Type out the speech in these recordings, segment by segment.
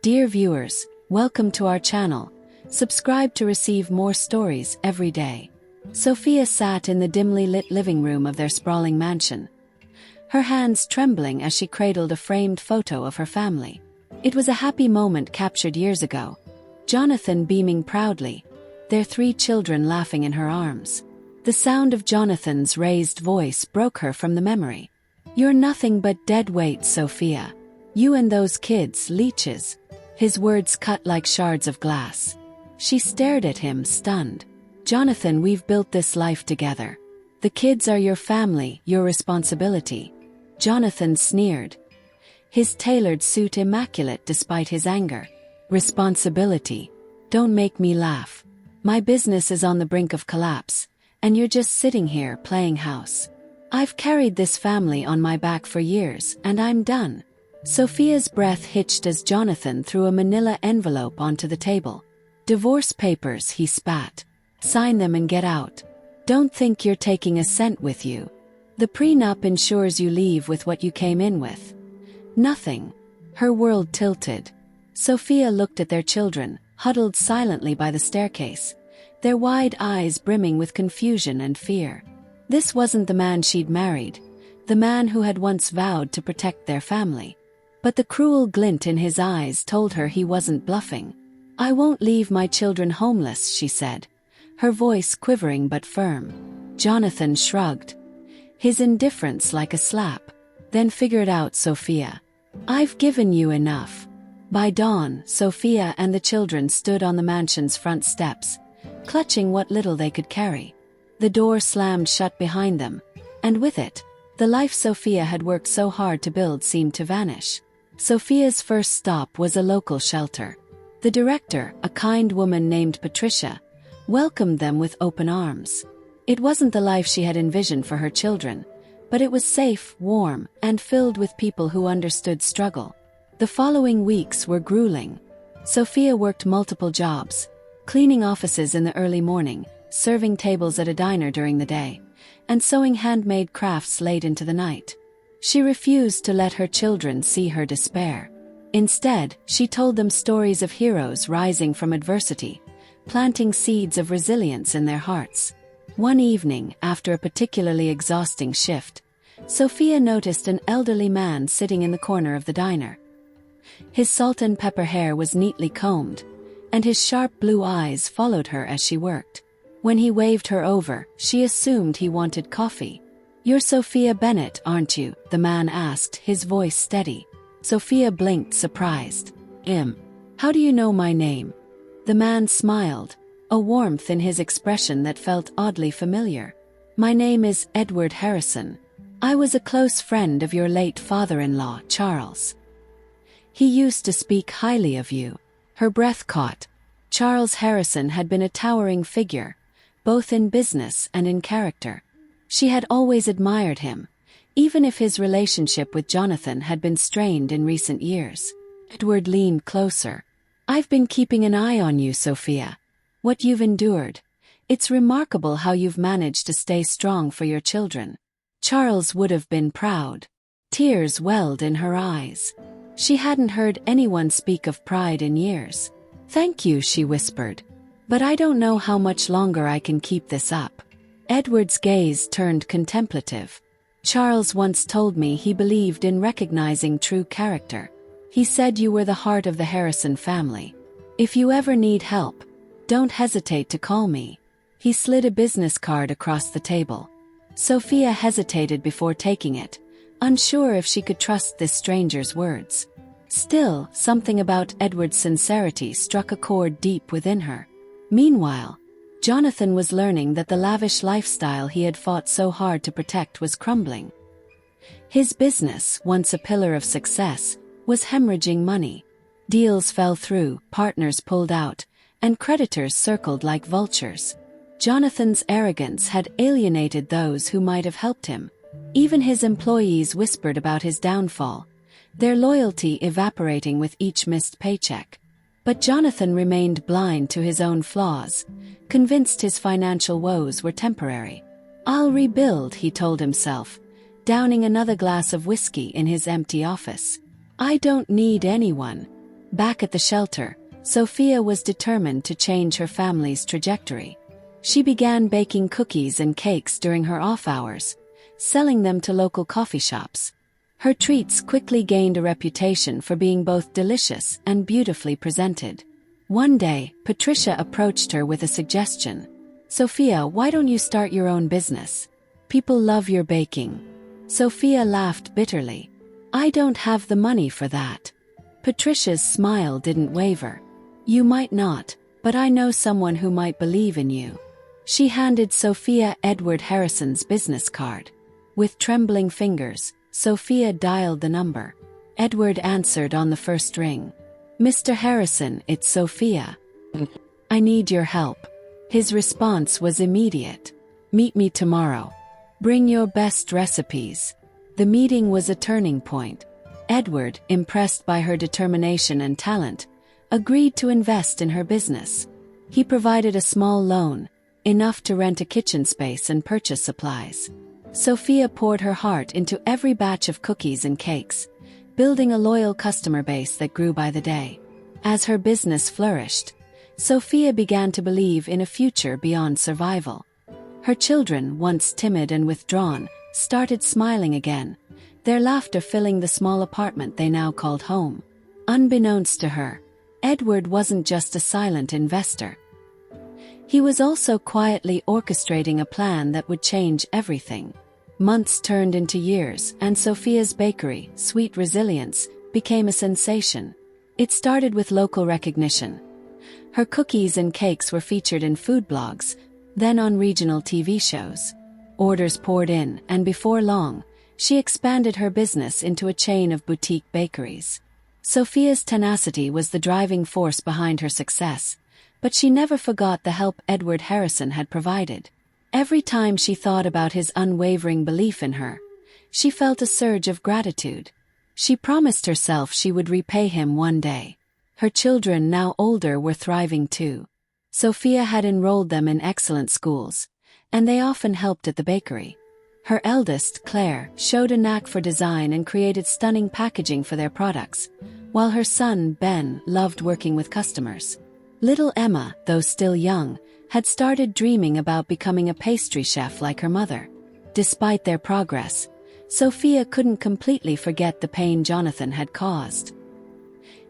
Dear viewers, welcome to our channel. Subscribe to receive more stories every day. Sophia sat in the dimly lit living room of their sprawling mansion, her hands trembling as she cradled a framed photo of her family. It was a happy moment captured years ago. Jonathan beaming proudly, their 3 children laughing in her arms. The sound of Jonathan's raised voice broke her from the memory. "You're nothing but dead weight, Sophia. You and those kids, leeches." His words cut like shards of glass. She stared at him, stunned. "Jonathan, we've built this life together. The kids are your family, your responsibility." Jonathan sneered, his tailored suit immaculate despite his anger. "Responsibility? Don't make me laugh. My business is on the brink of collapse, and you're just sitting here playing house. I've carried this family on my back for years, and I'm done." Sophia's breath hitched as Jonathan threw a manila envelope onto the table. "Divorce papers," he spat. "Sign them and get out. Don't think you're taking a cent with you. The prenup ensures you leave with what you came in with." "Nothing." Her world tilted. Sophia looked at their children, huddled silently by the staircase, their wide eyes brimming with confusion and fear. This wasn't the man she'd married, the man who had once vowed to protect their family. But the cruel glint in his eyes told her he wasn't bluffing. "I won't leave my children homeless," she said, her voice quivering but firm. Jonathan shrugged, his indifference like a slap. "Then figure it out, Sophia. I've given you enough." By dawn, Sophia and the children stood on the mansion's front steps, clutching what little they could carry. The door slammed shut behind them, and with it, the life Sophia had worked so hard to build seemed to vanish. Sophia's first stop was a local shelter. The director, a kind woman named Patricia, welcomed them with open arms. It wasn't the life she had envisioned for her children, but it was safe, warm, and filled with people who understood struggle. The following weeks were grueling. Sophia worked multiple jobs, cleaning offices in the early morning, serving tables at a diner during the day, and sewing handmade crafts late into the night. She refused to let her children see her despair. Instead, she told them stories of heroes rising from adversity, planting seeds of resilience in their hearts. One evening, after a particularly exhausting shift, Sophia noticed an elderly man sitting in the corner of the diner. His salt and pepper hair was neatly combed, and his sharp blue eyes followed her as she worked. When he waved her over, she assumed he wanted coffee. "You're Sophia Bennett, aren't you?" the man asked, his voice steady. Sophia blinked, surprised. How do you know my name?" The man smiled, a warmth in his expression that felt oddly familiar. "My name is Edward Harrison. I was a close friend of your late father-in-law, Charles. He used to speak highly of you." Her breath caught. Charles Harrison had been a towering figure, both in business and in character. She had always admired him, even if his relationship with Jonathan had been strained in recent years. Edward leaned closer. "I've been keeping an eye on you, Sophia. What you've endured. It's remarkable how you've managed to stay strong for your children." Charles would have been proud. Tears welled in her eyes. She hadn't heard anyone speak of pride in years. "Thank you," she whispered. "But I don't know how much longer I can keep this up." Edward's gaze turned contemplative. "Charles once told me he believed in recognizing true character. He said you were the heart of the Harrison family. If you ever need help, don't hesitate to call me." He slid a business card across the table. Sophia hesitated before taking it, unsure if she could trust this stranger's words. Still, something about Edward's sincerity struck a chord deep within her. Meanwhile, Jonathan was learning that the lavish lifestyle he had fought so hard to protect was crumbling. His business, once a pillar of success, was hemorrhaging money. Deals fell through, partners pulled out, and creditors circled like vultures. Jonathan's arrogance had alienated those who might have helped him. Even his employees whispered about his downfall, their loyalty evaporating with each missed paycheck. But Jonathan remained blind to his own flaws, convinced his financial woes were temporary. "I'll rebuild," he told himself, downing another glass of whiskey in his empty office. "I don't need anyone." Back at the shelter, Sophia was determined to change her family's trajectory. She began baking cookies and cakes during her off hours, selling them to local coffee shops. Her treats quickly gained a reputation for being both delicious and beautifully presented. One day, Patricia approached her with a suggestion. "Sophia, why don't you start your own business? People love your baking." Sophia laughed bitterly. "I don't have the money for that." Patricia's smile didn't waver. "You might not, but I know someone who might believe in you." She handed Sophia Edward Harrison's business card. With trembling fingers, Sophia dialed the number. Edward answered on the first ring. "Mr. Harrison, it's Sophia. I need your help." His response was immediate. "Meet me tomorrow. Bring your best recipes." The meeting was a turning point. Edward, impressed by her determination and talent, agreed to invest in her business. He provided a small loan, enough to rent a kitchen space and purchase supplies. Sophia poured her heart into every batch of cookies and cakes, building a loyal customer base that grew by the day. As her business flourished, Sophia began to believe in a future beyond survival. Her children, once timid and withdrawn, started smiling again, their laughter filling the small apartment they now called home. Unbeknownst to her, Edward wasn't just a silent investor. He was also quietly orchestrating a plan that would change everything. Months turned into years, and Sophia's bakery, Sweet Resilience, became a sensation. It started with local recognition. Her cookies and cakes were featured in food blogs, then on regional TV shows. Orders poured in, and before long, she expanded her business into a chain of boutique bakeries. Sophia's tenacity was the driving force behind her success, but she never forgot the help Edward Harrison had provided. Every time she thought about his unwavering belief in her, she felt a surge of gratitude. She promised herself she would repay him one day. Her children, now older, were thriving too. Sophia had enrolled them in excellent schools, and they often helped at the bakery. Her eldest, Claire, showed a knack for design and created stunning packaging for their products, while her son, Ben, loved working with customers. Little Emma, though still young, had started dreaming about becoming a pastry chef like her mother. Despite their progress, Sophia couldn't completely forget the pain Jonathan had caused.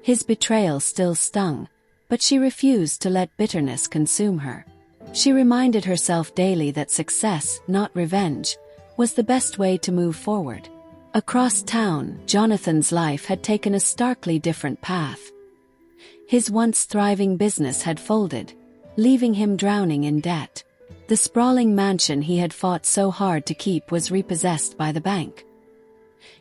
His betrayal still stung, but she refused to let bitterness consume her. She reminded herself daily that success, not revenge, was the best way to move forward. Across town, Jonathan's life had taken a starkly different path. His once thriving business had folded, leaving him drowning in debt. The sprawling mansion he had fought so hard to keep was repossessed by the bank.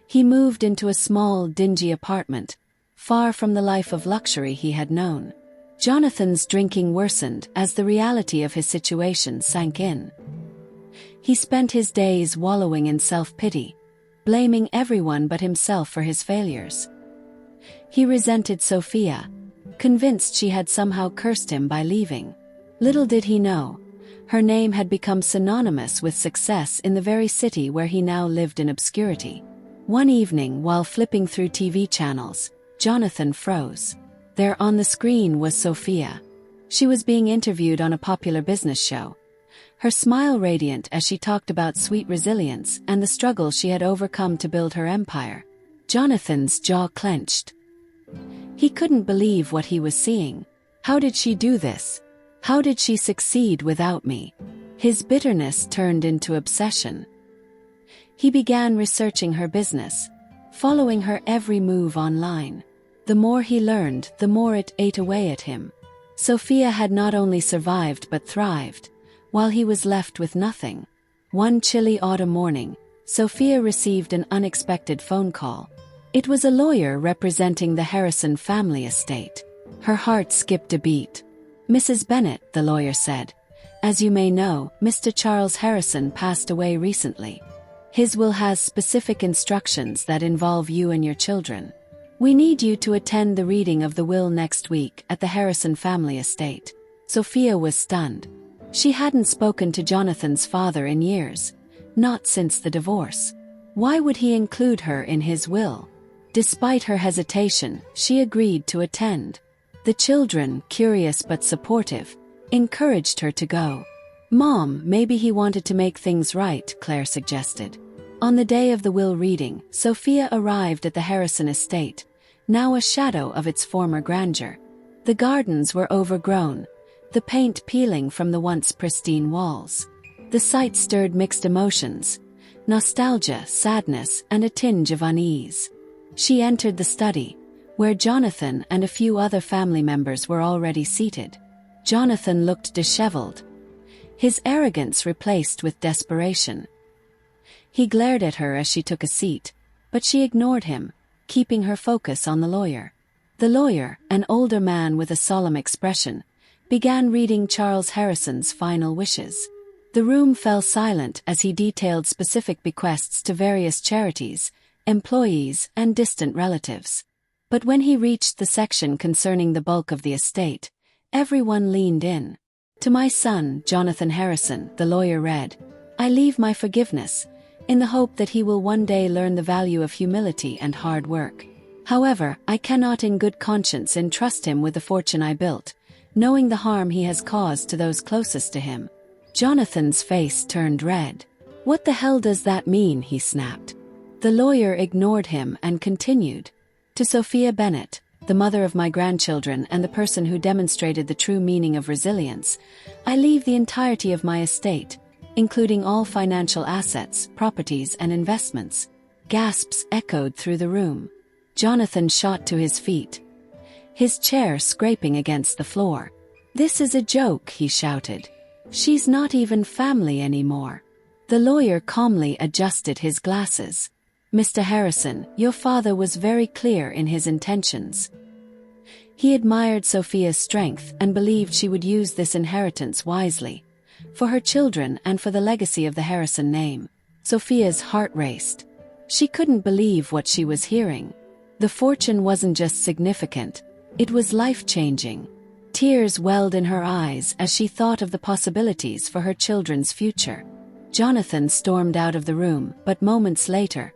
He moved into a small, dingy apartment, far from the life of luxury he had known. Jonathan's drinking worsened as the reality of his situation sank in. He spent his days wallowing in self-pity, blaming everyone but himself for his failures. He resented Sophia, convinced she had somehow cursed him by leaving. Little did he know, her name had become synonymous with success in the very city where he now lived in obscurity. One evening, while flipping through TV channels, Jonathan froze. There on the screen was Sophia. She was being interviewed on a popular business show, her smile radiant as she talked about Sweet Resilience and the struggle she had overcome to build her empire. Jonathan's jaw clenched. He couldn't believe what he was seeing. How did she do this? How did she succeed without me? His bitterness turned into obsession. He began researching her business, following her every move online. The more he learned, the more it ate away at him. Sophia had not only survived but thrived, while he was left with nothing. One chilly autumn morning, Sophia received an unexpected phone call. It was a lawyer representing the Harrison family estate. Her heart skipped a beat. "Mrs. Bennett," the lawyer said, "as you may know, Mr. Charles Harrison passed away recently. His will has specific instructions that involve you and your children. We need you to attend the reading of the will next week at the Harrison family estate." Sophia was stunned. She hadn't spoken to Jonathan's father in years, not since the divorce. Why would he include her in his will? Despite her hesitation, she agreed to attend. The children, curious but supportive, encouraged her to go. "Mom, maybe he wanted to make things right," Claire suggested. On the day of the will reading, Sophia arrived at the Harrison estate, now a shadow of its former grandeur. The gardens were overgrown, the paint peeling from the once pristine walls. The sight stirred mixed emotions: nostalgia, sadness, and a tinge of unease. She entered the study, where Jonathan and a few other family members were already seated. Jonathan looked disheveled, his arrogance replaced with desperation. He glared at her as she took a seat, but she ignored him, keeping her focus on the lawyer. The lawyer, an older man with a solemn expression, began reading Charles Harrison's final wishes. The room fell silent as he detailed specific bequests to various charities, employees, and distant relatives. But when he reached the section concerning the bulk of the estate, everyone leaned in. "To my son, Jonathan Harrison," the lawyer read, "I leave my forgiveness, in the hope that he will one day learn the value of humility and hard work. However, I cannot in good conscience entrust him with the fortune I built, knowing the harm he has caused to those closest to him." Jonathan's face turned red. "What the hell does that mean?" he snapped. The lawyer ignored him and continued. "To Sophia Bennett, the mother of my grandchildren and the person who demonstrated the true meaning of resilience, I leave the entirety of my estate, including all financial assets, properties, and investments." Gasps echoed through the room. Jonathan shot to his feet, his chair scraping against the floor. "This is a joke," he shouted. "She's not even family anymore." The lawyer calmly adjusted his glasses. "Mr. Harrison, your father was very clear in his intentions. He admired Sophia's strength and believed she would use this inheritance wisely, for her children and for the legacy of the Harrison name." Sophia's heart raced. She couldn't believe what she was hearing. The fortune wasn't just significant, it was life-changing. Tears welled in her eyes as she thought of the possibilities for her children's future. Jonathan stormed out of the room, but moments later,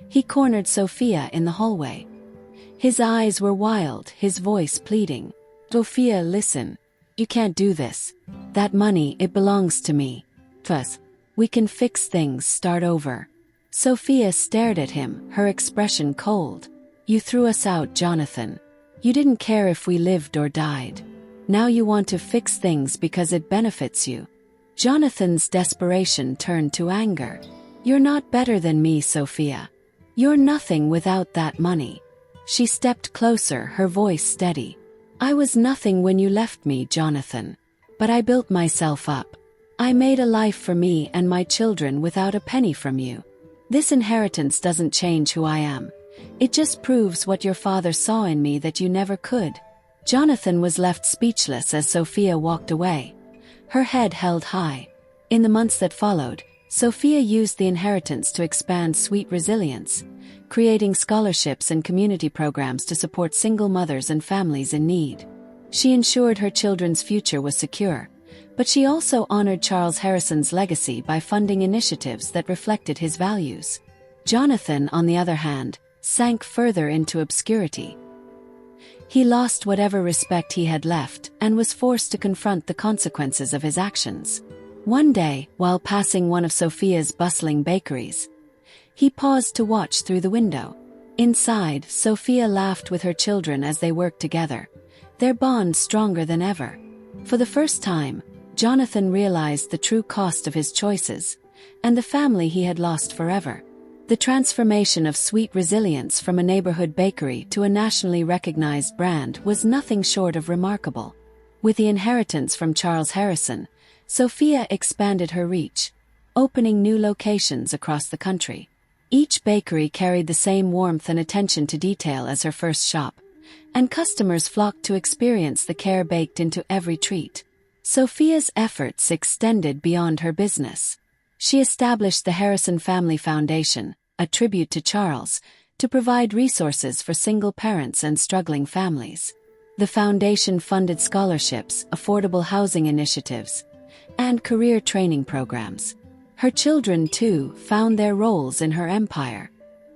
he cornered Sophia in the hallway. His eyes were wild, his voice pleading. "Sophia, listen. You can't do this. That money, it belongs to me. Plus, we can fix things, start over." Sophia stared at him, her expression cold. "You threw us out, Jonathan. You didn't care if we lived or died. Now you want to fix things because it benefits you." Jonathan's desperation turned to anger. "You're not better than me, Sophia. You're nothing without that money." She stepped closer, her voice steady. "I was nothing when you left me, Jonathan. But I built myself up. I made a life for me and my children without a penny from you. This inheritance doesn't change who I am. It just proves what your father saw in me that you never could." Jonathan was left speechless as Sophia walked away, her head held high. In the months that followed, Sophia used the inheritance to expand Sweet Resilience, creating scholarships and community programs to support single mothers and families in need. She ensured her children's future was secure, but she also honored Charles Harrison's legacy by funding initiatives that reflected his values. Jonathan, on the other hand, sank further into obscurity. He lost whatever respect he had left and was forced to confront the consequences of his actions. One day, while passing one of Sophia's bustling bakeries, he paused to watch through the window. Inside, Sophia laughed with her children as they worked together, their bond stronger than ever. For the first time, Jonathan realized the true cost of his choices, and the family he had lost forever. The transformation of Sweet Resilience from a neighborhood bakery to a nationally recognized brand was nothing short of remarkable. With the inheritance from Charles Harrison, Sophia expanded her reach, opening new locations across the country. Each bakery carried the same warmth and attention to detail as her first shop, and customers flocked to experience the care baked into every treat. Sophia's efforts extended beyond her business. She established the Harrison Family Foundation, a tribute to Charles, to provide resources for single parents and struggling families. The foundation funded scholarships, affordable housing initiatives, and career training programs. Her children, too, found their roles in her empire.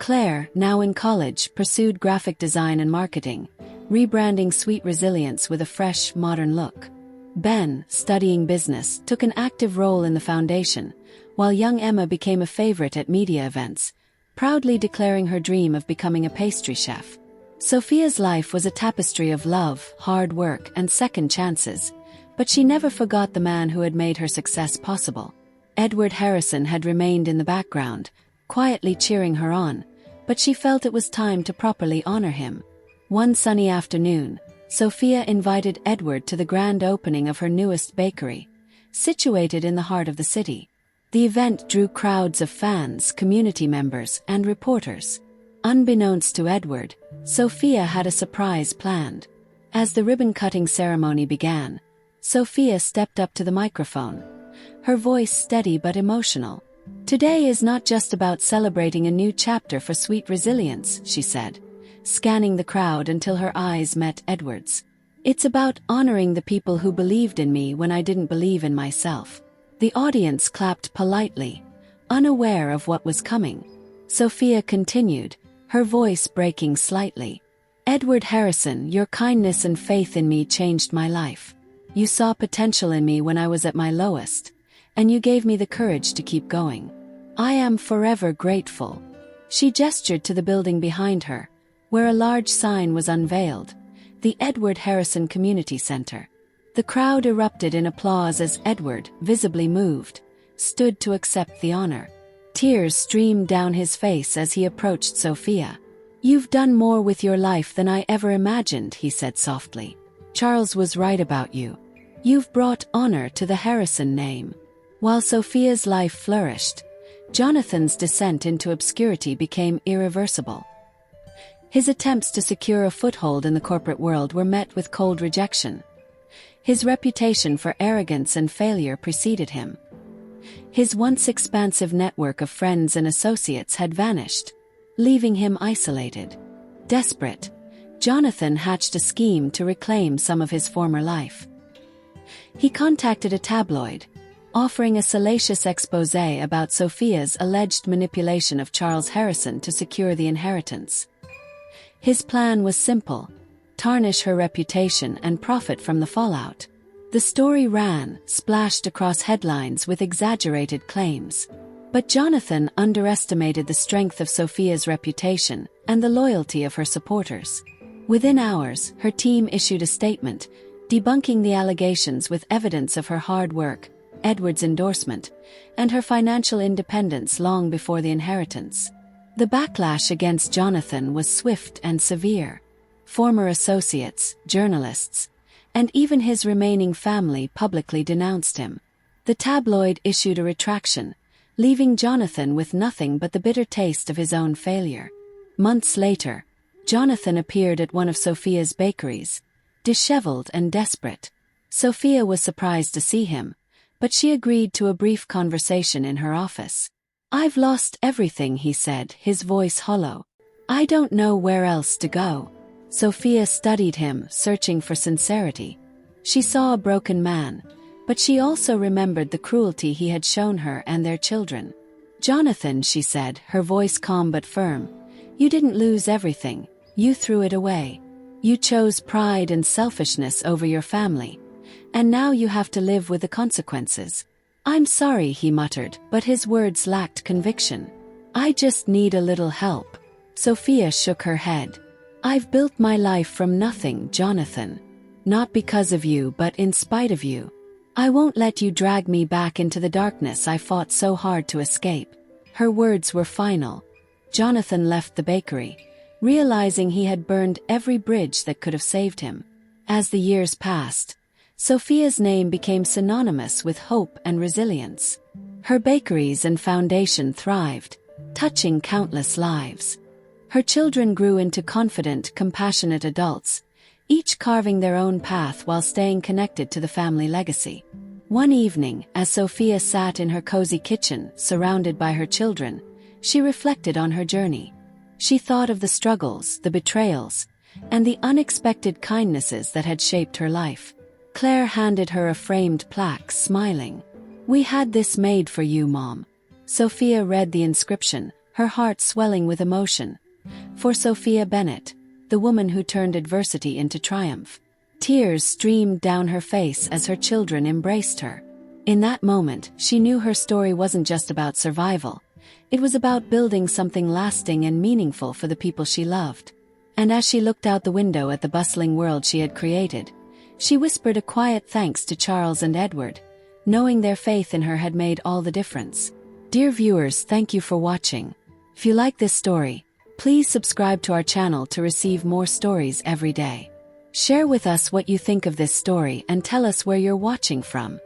Claire, now in college, pursued graphic design and marketing, rebranding Sweet Resilience with a fresh, modern look. Ben, studying business, took an active role in the foundation, while young Emma became a favorite at media events, proudly declaring her dream of becoming a pastry chef. Sophia's life was a tapestry of love, hard work, and second chances, but she never forgot the man who had made her success possible. Edward Harrison had remained in the background, quietly cheering her on, but she felt it was time to properly honor him. One sunny afternoon, Sophia invited Edward to the grand opening of her newest bakery, situated in the heart of the city. The event drew crowds of fans, community members, and reporters. Unbeknownst to Edward, Sophia had a surprise planned. As the ribbon-cutting ceremony began, Sophia stepped up to the microphone, her voice steady but emotional. "Today is not just about celebrating a new chapter for Sweet Resilience," she said, scanning the crowd until her eyes met Edward's. "It's about honoring the people who believed in me when I didn't believe in myself." The audience clapped politely, unaware of what was coming. Sophia continued, her voice breaking slightly. "Edward Harrison, your kindness and faith in me changed my life. You saw potential in me when I was at my lowest, and you gave me the courage to keep going. I am forever grateful." She gestured to the building behind her, where a large sign was unveiled, the Edward Harrison Community Center. The crowd erupted in applause as Edward, visibly moved, stood to accept the honor. Tears streamed down his face as he approached Sophia. "You've done more with your life than I ever imagined," he said softly. "Charles was right about you. You've brought honor to the Harrison name." While Sophia's life flourished, Jonathan's descent into obscurity became irreversible. His attempts to secure a foothold in the corporate world were met with cold rejection. His reputation for arrogance and failure preceded him. His once expansive network of friends and associates had vanished, leaving him isolated. Desperate, Jonathan hatched a scheme to reclaim some of his former life. He contacted a tabloid, offering a salacious exposé about Sophia's alleged manipulation of Charles Harrison to secure the inheritance. His plan was simple: tarnish her reputation and profit from the fallout. The story ran, splashed across headlines with exaggerated claims. But Jonathan underestimated the strength of Sophia's reputation and the loyalty of her supporters. Within hours, her team issued a statement, debunking the allegations with evidence of her hard work, Edward's endorsement, and her financial independence long before the inheritance. The backlash against Jonathan was swift and severe. Former associates, journalists, and even his remaining family publicly denounced him. The tabloid issued a retraction, leaving Jonathan with nothing but the bitter taste of his own failure. Months later, Jonathan appeared at one of Sophia's bakeries, disheveled and desperate. Sophia was surprised to see him, but she agreed to a brief conversation in her office. "I've lost everything," he said, his voice hollow. "I don't know where else to go." Sophia studied him, searching for sincerity. She saw a broken man, but she also remembered the cruelty he had shown her and their children. "Jonathan," she said, her voice calm but firm, "you didn't lose everything, you threw it away. You chose pride and selfishness over your family, and now you have to live with the consequences." "I'm sorry," he muttered, but his words lacked conviction. "I just need a little help." Sophia shook her head. "I've built my life from nothing, Jonathan. Not because of you, but in spite of you. I won't let you drag me back into the darkness I fought so hard to escape." Her words were final. Jonathan left the bakery, realizing he had burned every bridge that could have saved him. As the years passed, Sophia's name became synonymous with hope and resilience. Her bakeries and foundation thrived, touching countless lives. Her children grew into confident, compassionate adults, each carving their own path while staying connected to the family legacy. One evening, as Sophia sat in her cozy kitchen, surrounded by her children, she reflected on her journey. She thought of the struggles, the betrayals, and the unexpected kindnesses that had shaped her life. Claire handed her a framed plaque, smiling. "We had this made for you, Mom." Sophia read the inscription, her heart swelling with emotion. For Sophia Bennett, the woman who turned adversity into triumph. Tears streamed down her face as her children embraced her. In that moment, she knew her story wasn't just about survival. It was about building something lasting and meaningful for the people she loved. And as she looked out the window at the bustling world she had created, she whispered a quiet thanks to Charles and Edward, knowing their faith in her had made all the difference. Dear viewers, thank you for watching. If you like this story, please subscribe to our channel to receive more stories every day. Share with us what you think of this story and tell us where you're watching from.